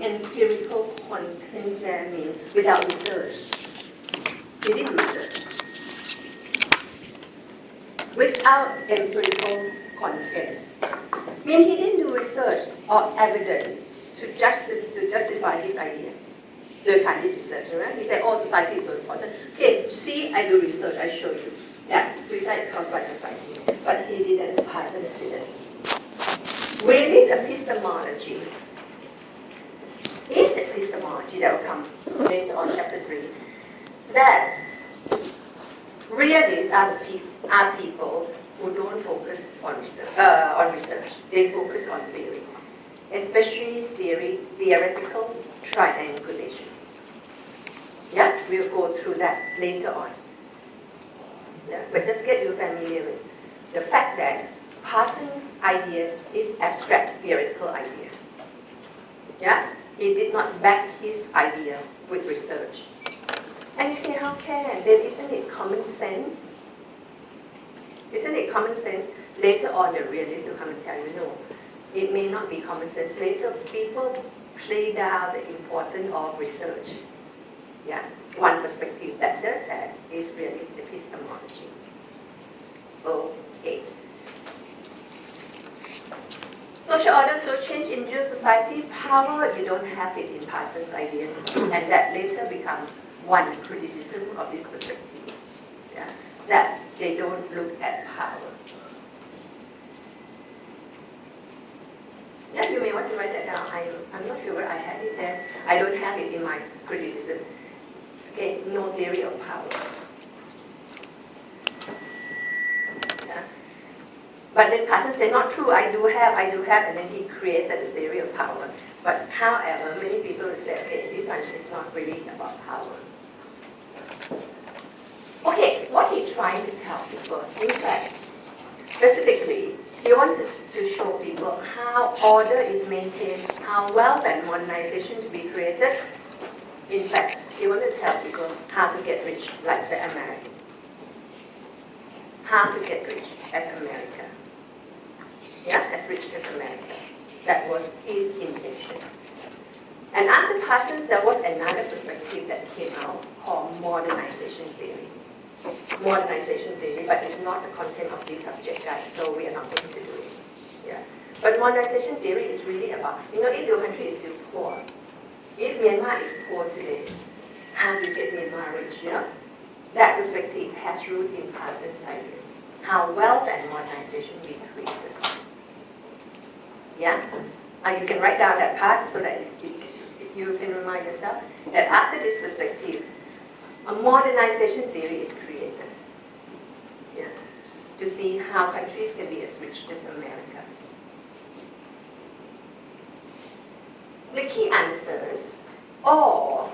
empirical content there mean without research? He did research. Without empirical content. Mean he didn't do research or evidence to justify his idea. โดยการ did research, right? He said, oh, society is so important. Okay, see, I do research, I show you. Yeah, suicide is caused by society. But he didn't, Parsons didn't. Realist epistemology. Is epistemology that will come later on, chapter 3. That realists are people who don't focus on research. They focus on theory, especially theoretical triangulation. Yeah, we'll go through that later on. Yeah, but just get you familiar with the fact that Parsons' idea is abstract theoretical idea. Yeah, he did not back his idea with research. And you say, how can? Then isn't it common sense? Isn't it common sense? Later on, the realists will come and tell you, no, it may not be common sense. Later, people play down the importance of research. Yeah, one perspective that does that is realist epistemology. Okay. Social order, so change in real society, power, you don't have it in Parsons' idea. And that later becomes one criticism of this perspective. Yeah, that they don't look at power. Yeah, you may want to write that down. I'm not sure where I had it there. I don't have it in my criticism. Okay, no theory of power. Yeah. But then Parsons said, not true, I do have, and then he created the theory of power. But however, many people say, okay, this one is not really about power. Okay, what he's trying to tell people is that, specifically, he wants to show people how order is maintained, how wealth and modernization to be created. In fact, he wanted to tell people how to get rich like the American. How to get rich as America. Yeah, as rich as America. That was his intention. And after Parsons, there was another perspective that came out called modernization theory. Modernization theory, but it's not the content of this subject, guys, so we are not going to do it. Yeah. But modernization theory is really about, if your country is still poor, if Myanmar is poor today, how do you get Myanmar rich, That perspective has root in Parsons' idea. How wealth and modernization be created. Yeah? You can write down that part so that you can remind yourself that after this perspective, a modernization theory is created. Yeah? To see how countries can be as rich as America. The key answers, or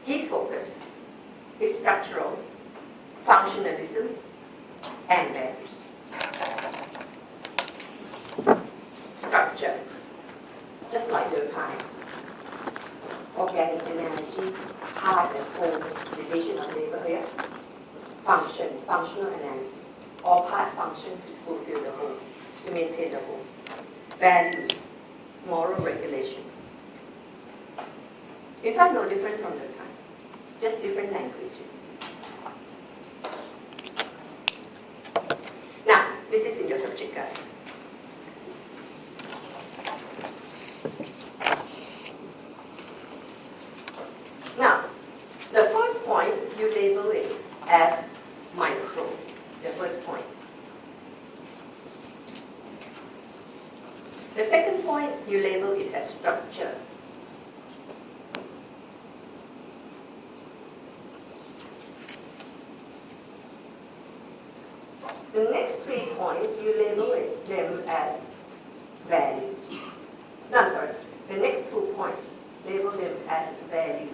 his focus, is structural, functionalism, and values. Structure, just like Durkheim. Organic analogy, parts and whole, division of labor here. Function, functional analysis. All parts function to fulfill the whole, to maintain the whole. Values, moral regulation. In fact, no different from Durkheim, just different languages. Now, this is in your subject guide. Now, the first point, you label it as micro, the first point. The second point, you label it as structure. The next 3 points, you label them as values. No, I'm sorry. The next 2 points, label them as value.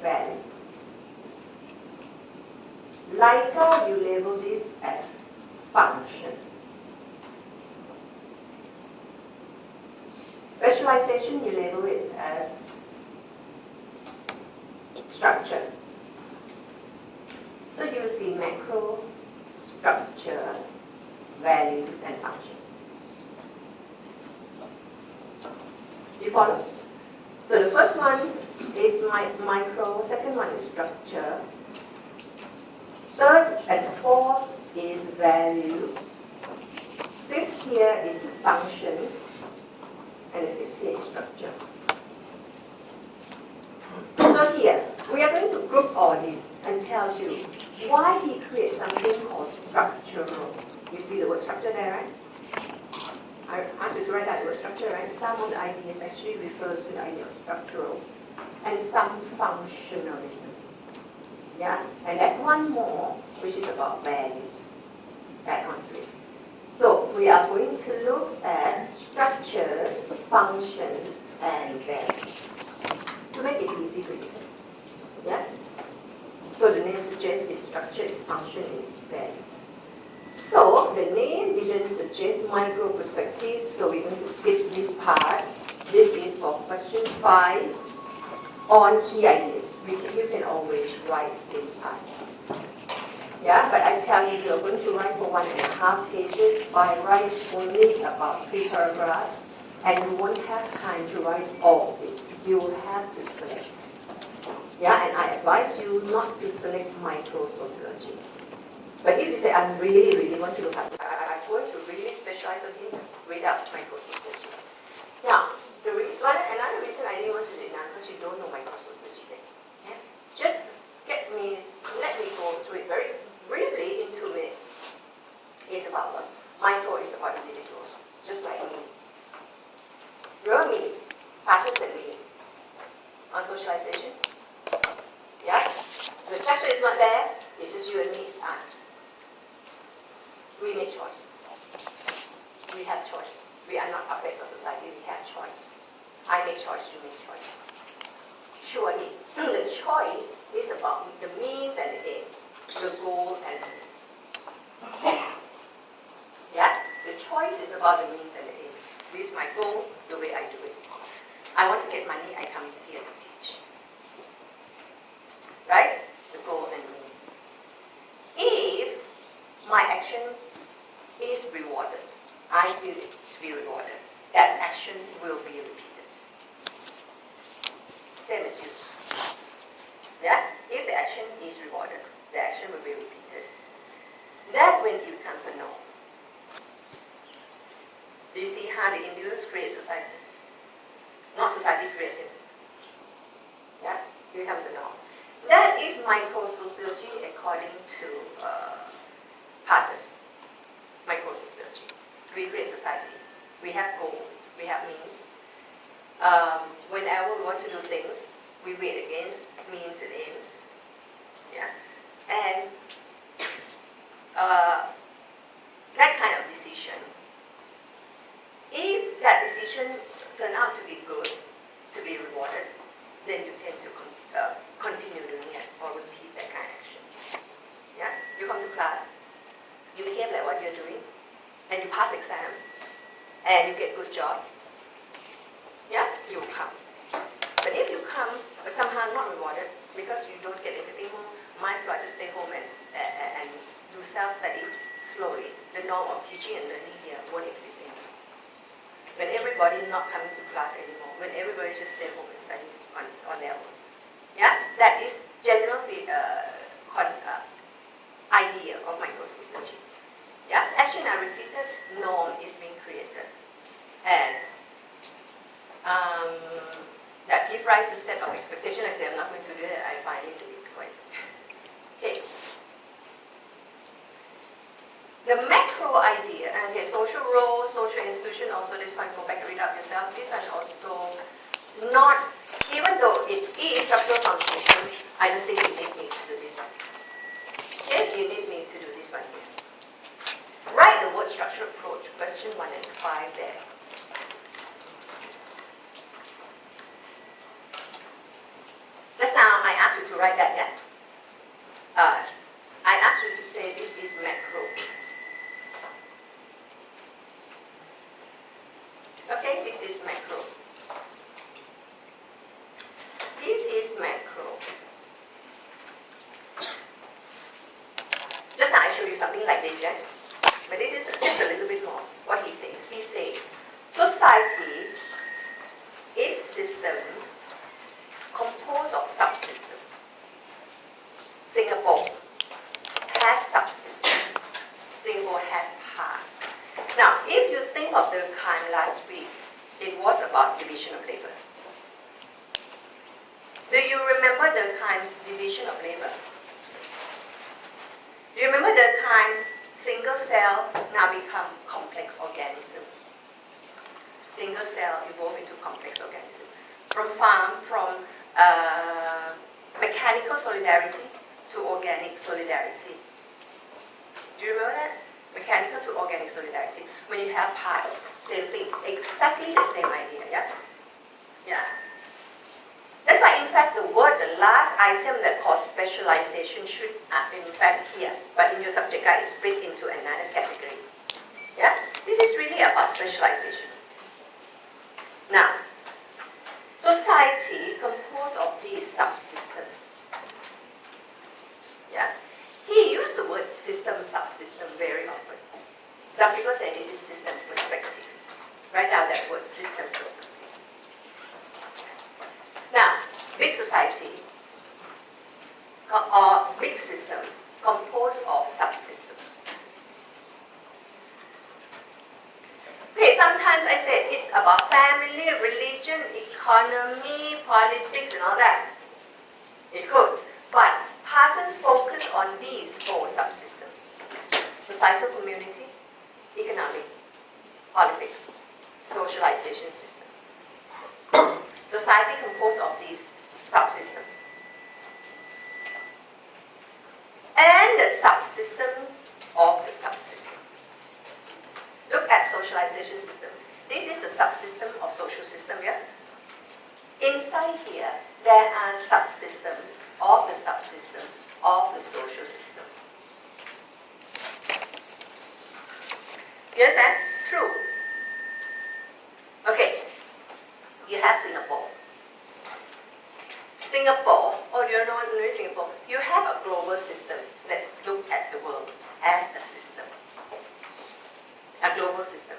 Value. Laika, you label this as function. Specialization, you label it as structure. So you see macro, structure, values, and function. You follow? So the first one is micro, second one is structure, third and fourth is value, fifth here is function, and the sixth here is structure. So here, we are going to group all this and tell you why he creates something called structural. You see the word structure there, right? I asked you to write that word structure, right? Some of the ideas actually refers to the idea of structural and some functionalism. Yeah? And there's one more, which is about values. Add on to it. So we are going to look at structures, functions, and values to make it easy for you. Yeah? So the name suggests its structure, its function, and its value. So the name didn't suggest micro perspective, so we're going to skip this part. This is for question 5 on key ideas. You can always write this part. Yeah, but I tell you, you're going to write for 1.5 pages. By write only about 3 paragraphs, and you won't have time to write all this. You will have to select. Yeah, and I advise you not to select micro-sociology. But if you say, I really want to look at, I'm going to really specialize on it, read out micro-sociology. Now, another reason I didn't want to do it now, because you don't know micro-sociology then. Yeah? Just let me go through it very briefly in 2 minutes. It's about what? Micro is about individuals, just like me. Remember me, Parsons and me, on socialization. Yeah? The structure is not there, it's just you and me, it's us. We make choice. We have choice. We are not puppets of society, we have choice. I make choice, you make choice. Surely, the choice is about the means and the ends, the goal and the means. Yeah? The choice is about the means and the ends. This is my goal, the way I do it. I want to get money, I come here to teach. Right? The goal and the means. If my action is rewarded, I feel it to be rewarded, that action will be repeated. Same as you. Yeah? If the action is rewarded, the action will be repeated. That when it becomes a norm. Do you see how the individuals create society? Not society created. Yeah? It becomes a norm. That is micro-sociology according to Parsons. Micro-sociology. We create society. We have goal. We have means. Whenever we want to do things, we weigh against means and ends. Yeah? And that kind of decision, if that decision turns out to be good, to be rewarded, then you tend to continue doing it or repeat that kind of action. Yeah? You come to class, you behave like what you're doing, and you pass exam, and you get good job. Yeah? You come. But if you come, but somehow not rewarded, because you don't get anything home, might as well just stay home and do self-study slowly. The norm of teaching and learning here won't exist anymore. When everybody not coming to class anymore, when everybody just stay home and study on their own. Yeah, that is generally idea of micro-sociology. Yeah, action are repeated, norm is being created. And that give rise to set of expectation. I say I'm not going to do it, I finally do it quite. Okay. The macro idea, okay, social role, social institution, also this one, go back and read up yourself. This one also not, even though it is structural functionalism, I don't think you need me to do this one. Okay, you need me to do this one here. Write the word structural approach, question 1 and 5 there. Just now, I asked you to write that, yeah? I asked you to say this is macro. Okay, this is macro. This is macro. Just now I showed you something like this, yeah? But this is just a little bit more. What he said. He said, society is systems composed of subsystems. Singapore has subsystems. Singapore has parts. Now, if you think of the time last week, it was about division of labor. Do you remember the time's division of labor? Do you remember the time single cell now become complex organism? Single cell evolved into complex organism. From mechanical solidarity to organic solidarity. Do you remember that? Mechanical to organic solidarity. When you have parts, same thing, exactly the same idea, yeah? Yeah. That's why, in fact, the last item that calls specialization should, in fact, here, but in your subject guide, is split into another category. Yeah? This is really about specialization. Now, society composed of these subsystems. Yeah? He used the word system, subsystem very often. Some people say this is system perspective. Write down that word, system perspective. Now, big society or big system composed of subsystems. Okay, sometimes I say it's about family, religion, economy, politics, and all that. It could. But Parsons focused on these four subsystems: societal community, economic, politics, socialization system. Society composed of these subsystems. And the subsystems of the subsystem. Look at socialization system. This is the subsystem of social system here. Inside here, there are subsystems of the subsystem of the social system. You understand? True. Okay. You have Singapore. Singapore, or you know only Singapore, you have a global system. Let's look at the world as a system. A global system.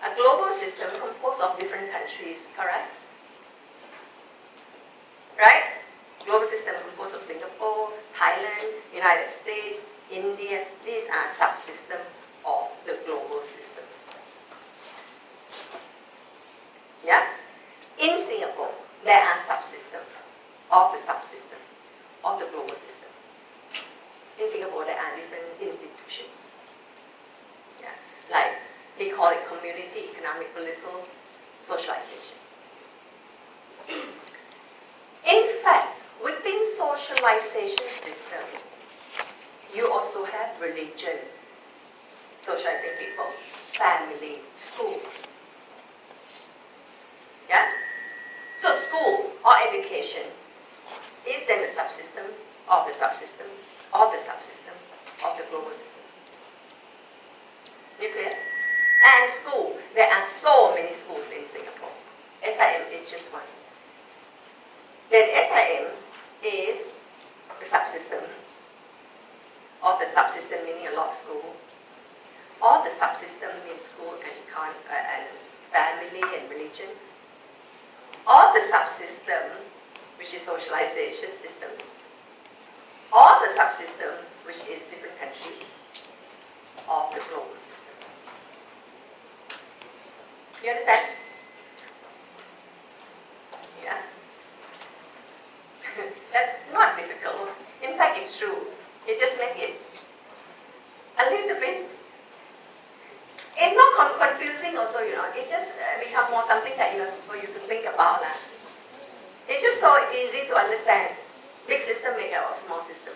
A global system composed of different countries, correct? Right? Global system composed of Singapore, Thailand, United States, India. These are subsystems of the global system. Yeah? In Singapore, there are subsystems of the subsystem of the global system. In Singapore, there are different institutions. Yeah? Like, they call it community, economic, political, socialization. In fact, within socialization system, you also have religion, socializing people, family, school. Yeah? So school or education is then the subsystem of the subsystem of the subsystem of the global system. You clear? And school, there are so many schools in Singapore. SIM is just one. Then SIM is the subsystem of the subsystem, meaning a lot of school. All the subsystem means school and family and religion. All the subsystem, which is socialization system. All the subsystem, which is different countries of the global system. You understand? Yeah. That's not difficult. In fact, it's true. You just make it a little bit. It's not confusing also, you know. It's just become more something that for you to think about. It's just so easy to understand. Big system make out of small system.